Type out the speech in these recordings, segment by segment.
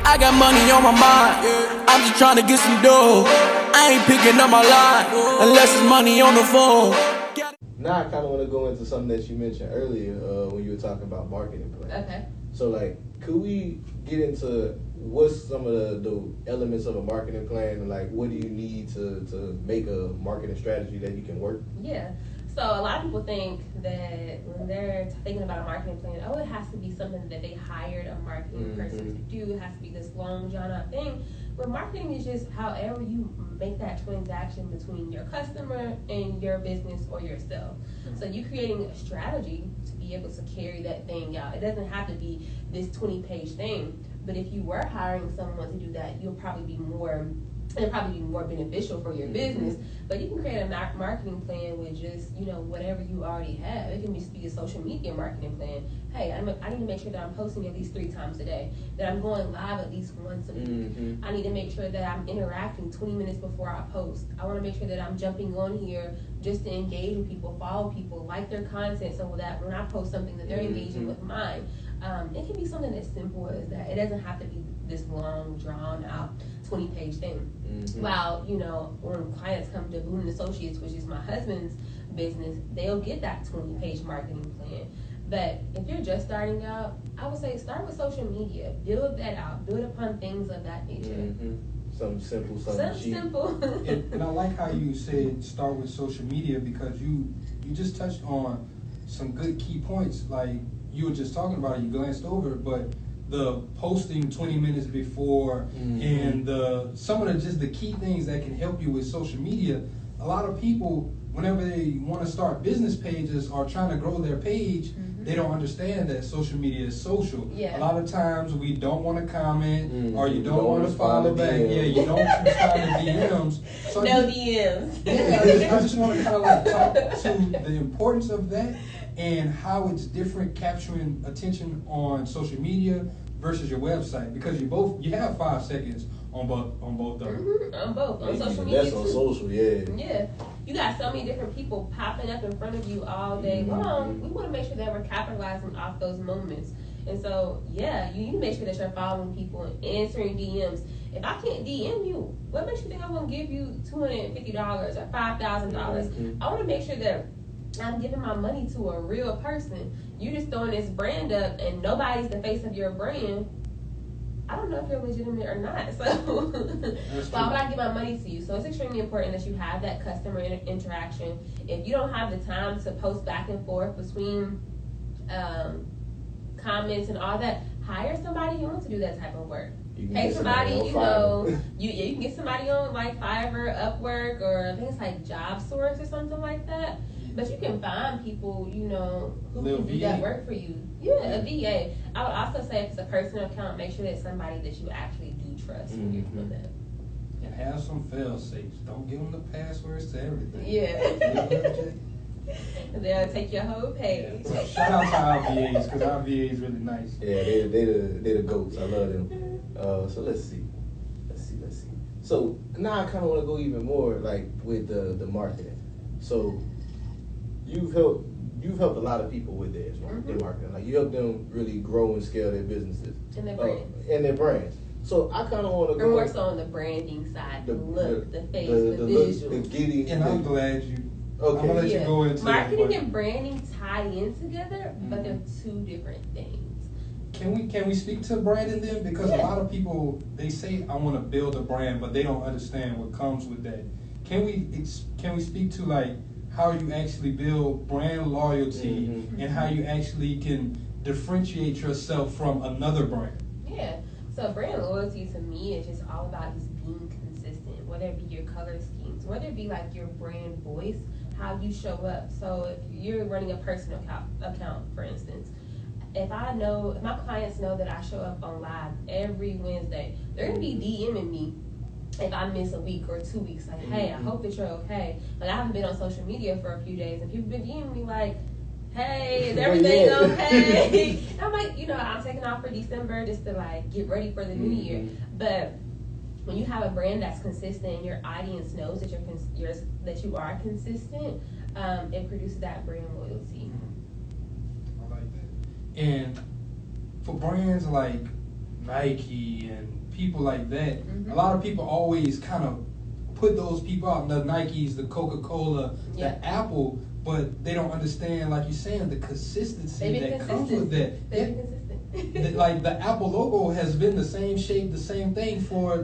I got money on my mind. I'm just trying to get some dough. I ain't picking up my line unless it's money on the phone. Now I kind of want to go into something that you mentioned earlier when you were talking about marketing plan. Okay. So, like, could we get into what's some of the elements of a marketing plan, and like, what do you need to make a marketing strategy that you can work? Yeah. So a lot of people think that when they're thinking about a marketing plan, it has to be something that they hired a marketing person to do. It has to be this long drawn out thing. But marketing is just however you make that transaction between your customer and your business or yourself. So you creating a strategy to be able to carry that thing out. It doesn't have to be this 20-page thing. But if you were hiring someone to do that, it'll probably be more beneficial for your business. But you can create a marketing plan with just, whatever you already have. It can just be a social media marketing plan. Hey, I need to make sure that I'm posting at least 3 times a day, that I'm going live at least once a week. I need to make sure that I'm interacting 20 minutes before I post. I want to make sure that I'm jumping on here just to engage with people, follow people, like their content, so that when I post something that they're engaging with mine. It can be something as simple as that. It doesn't have to be this long, drawn out 20-page thing. While, when clients come to Boone & Associates, which is my husband's business, they'll get that 20-page marketing plan. But if you're just starting out, I would say start with social media. Build that out. Build upon things of that nature. Something simple, something cheap. Simple. And I like how you said start with social media, because you just touched on some good key points. Like you were just talking about it, you glanced over it, but the posting 20 minutes before and some of the key things that can help you with social media. A lot of people, whenever they want to start business pages or trying to grow their page, they don't understand that social media is social. Yeah. A lot of times we don't want to comment or you don't want to follow back. Yeah, you don't respond to DMs. So DMs. Yeah, I just want to kind of like talk to the importance of that and how it's different capturing attention on social media versus your website, because you have 5 seconds on both of them. On both. On social media. That's on social, yeah. Yeah. You got so many different people popping up in front of you all day long. We want to make sure that we're capitalizing off those moments. And so, yeah, you need to make sure that you're following people and answering DMs. If I can't DM you, what makes you think I'm going to give you $250 or $5,000? I want to make sure that I'm giving my money to a real person. You just throwing this brand up and nobody's the face of your brand. I don't know if you're legitimate or not. So why would I give my money to you? So it's extremely important that you have that customer interaction. If you don't have the time to post back and forth between comments and all that, hire somebody who wants to do that type of work. Pay somebody, you can get somebody on like Fiverr, Upwork, or I think it's like JobSource or something like that. But you can find people, who can do that work for you. Yeah, a VA. I would also say if it's a personal account, make sure that it's somebody that you actually do trust when you're doing that. And have some fail safes. Don't give them the passwords to everything. Yeah. They'll take your whole page. Yeah. Shout out to our VAs, because our VA is really nice. Yeah, they the goats. I love them. So let's see. So now I kind of want to go even more like with the marketing. So you've helped a lot of people with theirs, right? Their marketing. Like you help them really grow and scale their businesses And their brands. And their brands. So I kind of want to go more so on the branding side, the look, the face, the visuals. Getting. I'm glad you. Okay. I'm gonna let you go into marketing and branding tie in together, but they're 2 different things. Can we speak to branding then? Because a lot of people, they say I want to build a brand, but they don't understand what comes with that. Can we speak to like how you actually build brand loyalty and how you actually can differentiate yourself from another brand? Yeah. So brand loyalty to me is just all about just being consistent, whether it be your color schemes, whether it be like your brand voice, how you show up. So if you're running a personal account, for instance, if my clients know that I show up on live every Wednesday, they're going to be DMing me if I miss a week or 2 weeks. Like, hey, I hope that you're okay. Like, I haven't been on social media for a few days, and people have been DMing me like, hey, is everything okay? And I'm like, I'm taking off for December just to like get ready for the new year. But when you have a brand that's consistent and your audience knows that that you are consistent, it produces that brand loyalty. I like that. And for brands like Nike and people like that, a lot of people always kind of put those people out, the Nikes, the Coca-Cola, the Apple, but they don't understand, like you're saying, the consistency that comes with that. They be consistent. Like the Apple logo has been the same shape, the same thing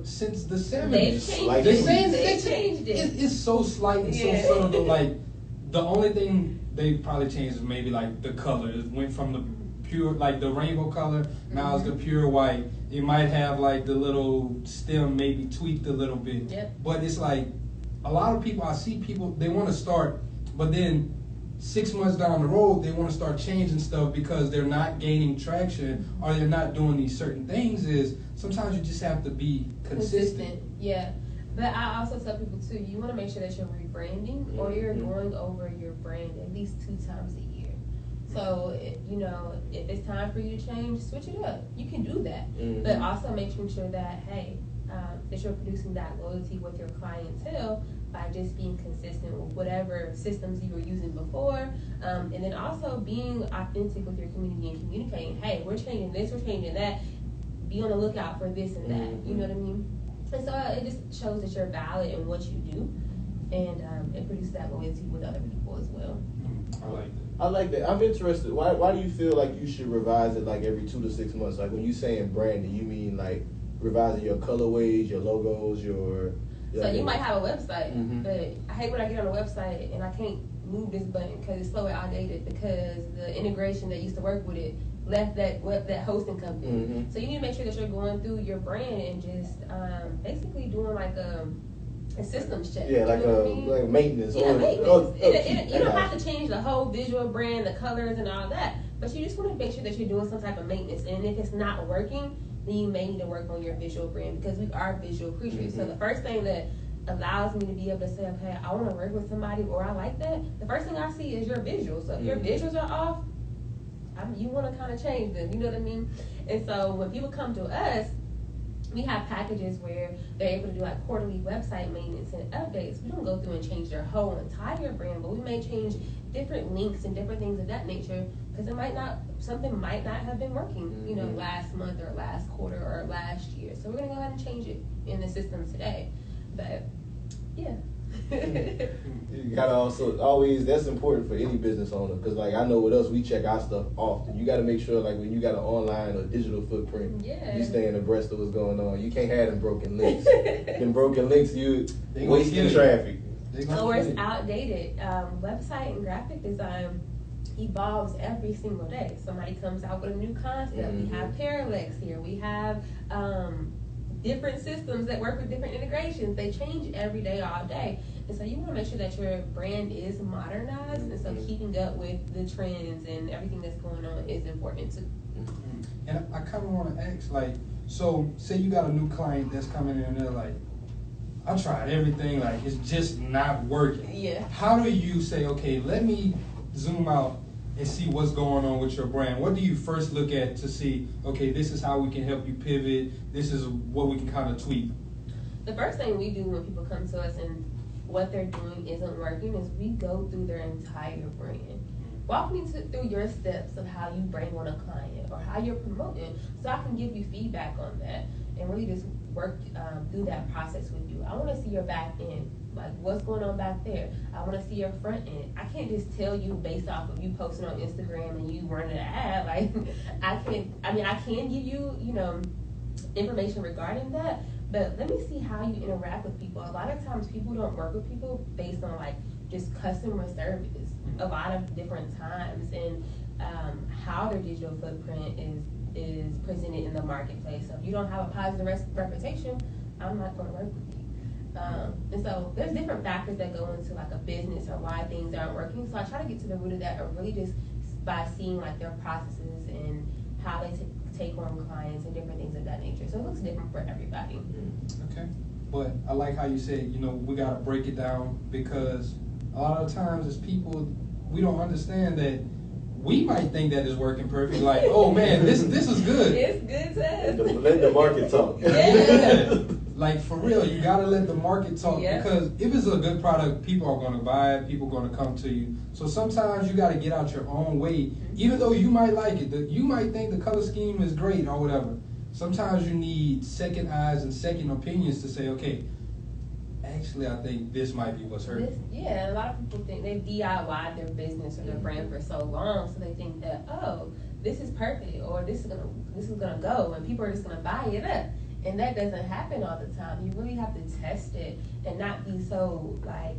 since the 70s. They changed it. It's so slight and so subtle. Though, like the only thing they probably changed is maybe like the color. It went from the pure, like the rainbow color, now it's the pure white. It might have like the little stem maybe tweaked a little bit. But it's like a lot of people, I see people, they want to start, but then 6 months down the road, they want to start changing stuff because they're not gaining traction or they're not doing these certain things. Is sometimes you just have to be consistent. Yeah. But I also tell people too, you want to make sure that you're rebranding or you're going over your brand at least 2 times a year. So, you know, if it's time for you to change, switch it up. You can do that. But also making sure that, hey, that you're producing that loyalty with your clientele by just being consistent with whatever systems you were using before. And then also being authentic with your community and communicating, hey, we're changing this, we're changing that. Be on the lookout for this and that. You know what I mean? And so it just shows that you're valid in what you do. And it produces that loyalty with other people as well. I like that. I like that. I'm interested. Why do you feel like you should revise it like every 2 to 6 months? Like when you saying branding, you mean like revising your colorways, your logos, your so you might have a website, but I hate when I get on a website and I can't move this button because it's so outdated because the integration that used to work with it left that hosting company. So you need to make sure that you're going through your brand and just basically doing like a systems check. Yeah, like like maintenance. Yeah, maintenance. You don't have to change the whole visual brand, the colors and all that, but you just want to make sure that you're doing some type of maintenance. And if it's not working, then you may need to work on your visual brand because we are visual creatures. So the first thing that allows me to be able to say, okay, I want to work with somebody or I like that, the first thing I see is your visuals. So if your visuals are off, you want to kind of change them, you know what I mean? And so when people come to us, we have packages where they're able to do like quarterly website maintenance and updates. We don't go through and change their whole entire brand, but we may change different links and different things of that nature because something might not have been working, you know, last month or last quarter or last year. So we're gonna go ahead and change it in the system today. But yeah. You gotta also always, that's important for any business owner because like I know with us, we check our stuff often. You gotta make sure like when you got an online or digital footprint, you staying abreast of what's going on. You can't have them broken links. Them broken links, you wasting traffic. Or it's outdated. Website and graphic design evolves every single day. Somebody comes out with a new concept. We have parallax here. We have different systems that work with different integrations. They change every day, all day. And so you want to make sure that your brand is modernized. And so keeping up with the trends and everything that's going on is important too. And I kind of want to ask, like, so say you got a new client that's coming in and they're like, I tried everything, like it's just not working. Yeah. How do you say, okay, let me zoom out and see what's going on with your brand? What do you first look at to see, okay, this is how we can help you pivot, this is what we can kind of tweak? The first thing we do when people come to us and what they're doing isn't working is we go through their entire brand. Walk me through your steps of how you bring on a client or how you're promoting so I can give you feedback on that and really just work through that process with you. I want to see your back end, like what's going on back there. I want to see your front end. I can't just tell you based off of you posting on Instagram and you running an ad. Like I can give you, you know, information regarding that, but let me see how you interact with people. A lot of times people don't work with people based on like just customer service a lot of different times and how their digital footprint is presented in the marketplace. So if you don't have a positive reputation, I'm not going to work with you. And so there's different factors that go into like a business or why things aren't working. So I try to get to the root of that, or really just by seeing like their processes and how they take on clients and different things of that nature. So it looks different for everybody. Okay. But I like how you said, you know, we got to break it down because a lot of times as people, we don't understand that we might think that is working perfect. Like, oh man, this is good. It's good to us. Let the market talk. Yeah. Like for real, you gotta let the market talk because if it's a good product, people are gonna buy it. People are gonna come to you. So sometimes you gotta get out your own way, even though you might like it. You might think the color scheme is great or whatever, sometimes you need second eyes and second opinions to say, okay, actually, I think this might be what's hurting. Yeah, a lot of people think they've DIY'd their business or their brand for so long, so they think that, oh, this is perfect, or this is gonna go, and people are just gonna buy it up. And that doesn't happen all the time. You really have to test it and not be so like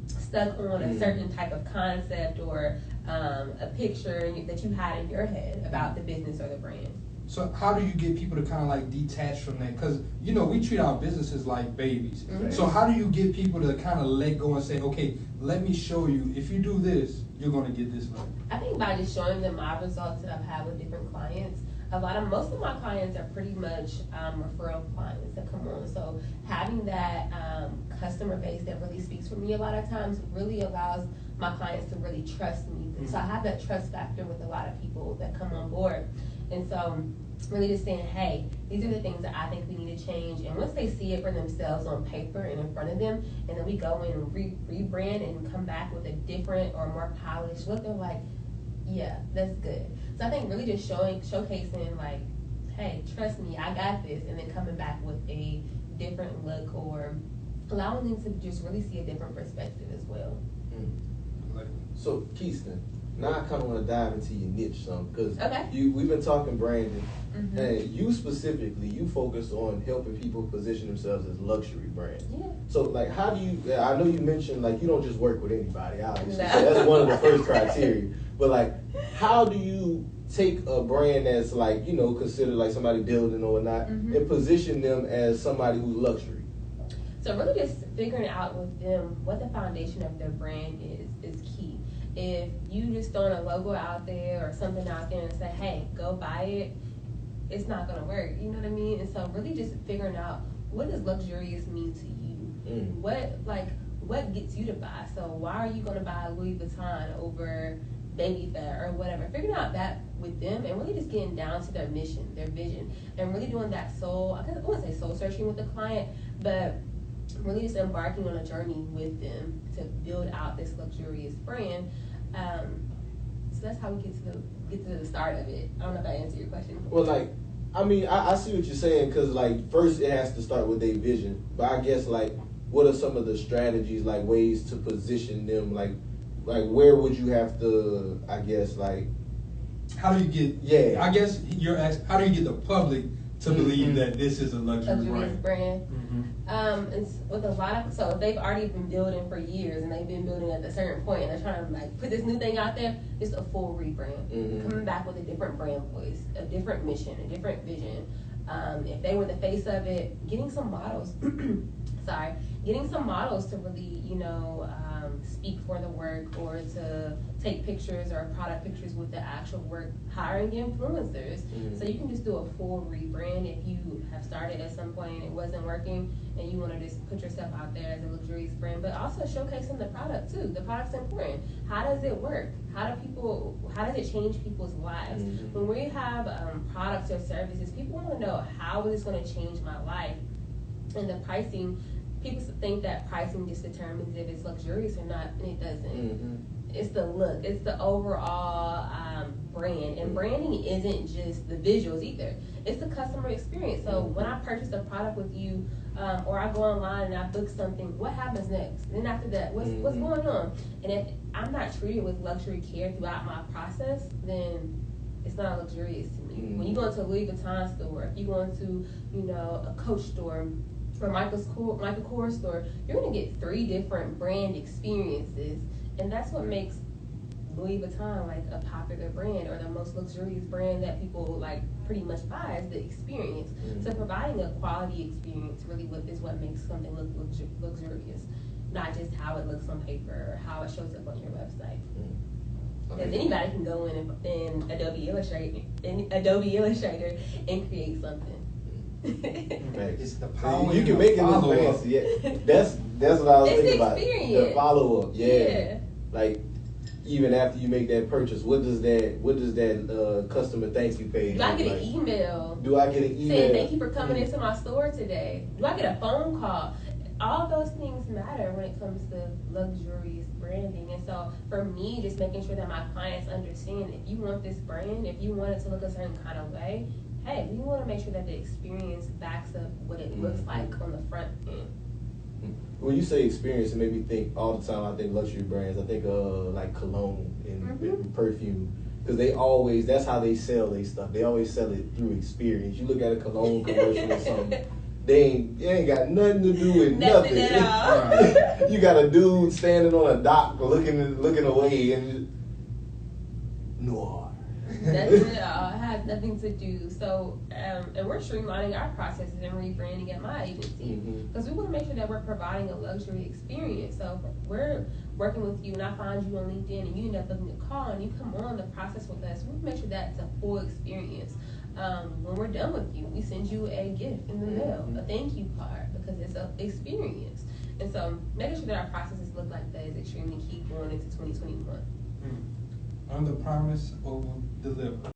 stuck on a certain type of concept or a picture that you had in your head about the business or the brand. So how do you get people to kind of like detach from that? Because, you know, we treat our businesses like babies. Mm-hmm. So how do you get people to kind of let go and say, okay, let me show you, if you do this, you're going to get this money? I think by just showing them my results that I've had with different clients, most of my clients are pretty much referral clients that come on. So having that customer base that really speaks for me a lot of times really allows my clients to really trust me. Mm-hmm. So I have that trust factor with a lot of people that come on board. And so really just saying, hey, these are the things that I think we need to change. And once they see it for themselves on paper and in front of them, and then we go in and rebrand and come back with a different or more polished look, they're like, yeah, that's good. So I think really just showcasing like, hey, trust me, I got this, and then coming back with a different look or allowing them to just really see a different perspective as well. So, Kheiston, now I kind of want to dive into your niche some, because Okay. we've been talking branding, Mm-hmm. and you specifically, you focus on helping people position themselves as luxury brands. Yeah. So, like, how do you, I know you mentioned, like, you don't just work with anybody, obviously, No. so that's one of the first criteria, but, like, how do you take a brand that's, like, you know, considered like somebody building or not, Mm-hmm. and position them as somebody who's luxury? So really just figuring out with them what the foundation of their brand is key. If you just throwing a logo out there or something out there and say, hey, go buy it, it's not gonna work. You know what I mean? And so really just figuring out, what does luxurious mean to you? What gets you to buy? So why are you gonna buy Louis Vuitton over Baby Fat or whatever? Figuring out that with them and really just getting down to their mission, their vision, and really doing that I wouldn't say soul searching with the client, but really just embarking on a journey with them to build out this luxurious brand. So that's how we get to the start of it. I don't know if I answered your question. Well, like, I mean, I see what you're saying, because, like, first it has to start with their vision. But I guess, like, what are some of the strategies, like, ways to position them? Like where would you have to, I guess, like... How do you get... Yeah. I guess you're asking, how do you get the public to believe that this is a luxurious brand? Mm-hmm. It's with a lot of, so they've already been building for years, and they've been building at a certain point, and they're trying to like put this new thing out there. It's a full rebrand, coming back with a different brand voice, a different mission, a different vision. If they were the face of it, getting some models, getting some models to really, speak for the work or to take pictures or product pictures with the actual work, hiring influencers. So you can just do a full rebrand if you have started at some point and it wasn't working and you want to just put yourself out there as a luxurious brand, but also showcasing the product too. The product's important. How does it work? How does it change people's lives? When we have products or services, people want to know, how is this going to change my life? And the pricing, people think that pricing just determines if it's luxurious or not, and it doesn't. It's the look, it's the overall brand, and branding isn't just the visuals either. It's the customer experience. So when I purchase a product with you, or I go online and I book something, what happens next? Then after that, what's going on? And if I'm not treated with luxury care throughout my process, then it's not luxurious to me. When you go into a Louis Vuitton store, if you go into, a Coach store, or Michael Kors store, you're gonna get 3 different brand experiences, and that's what makes Louis Vuitton like a popular brand or the most luxurious brand that people like pretty much buy, is the experience. So providing a quality experience really is what makes something look luxurious, not just how it looks on paper or how it shows up on your website. Because anybody can go in Adobe Illustrator and create something. It's the power. You can make it look fancy. Yeah. That's what I was thinking about. The follow up. Yeah. Like, even after you make that purchase, what does that customer thank you page? Do I get an email? Do I get an email saying thank you for coming into my store today? Do I get a phone call? All those things matter when it comes to luxurious branding. And so for me, just making sure that my clients understand, if you want this brand, if you want it to look a certain kind of way, hey, we want to make sure that the experience backs up what it looks like on the front end. When you say experience, it made me think all the time. I think luxury brands. I think like cologne and perfume, because they always, that's how they sell their stuff. They always sell it through experience. You look at a cologne commercial or something, they ain't got nothing to do with nothing. At all. You got a dude standing on a dock looking away and noir. Nothing at all. It has nothing to do. So, and we're streamlining our processes and rebranding at my agency because we want to make sure that we're providing a luxury experience. So, if we're working with you and I find you on LinkedIn and you end up looking to call and you come on the process with us, we want to make sure that's a full experience. When we're done with you, we send you a gift in the mail, a thank you card, because it's an experience. And so, making sure that our processes look like that is extremely key going into 2021. Under promise, over deliver.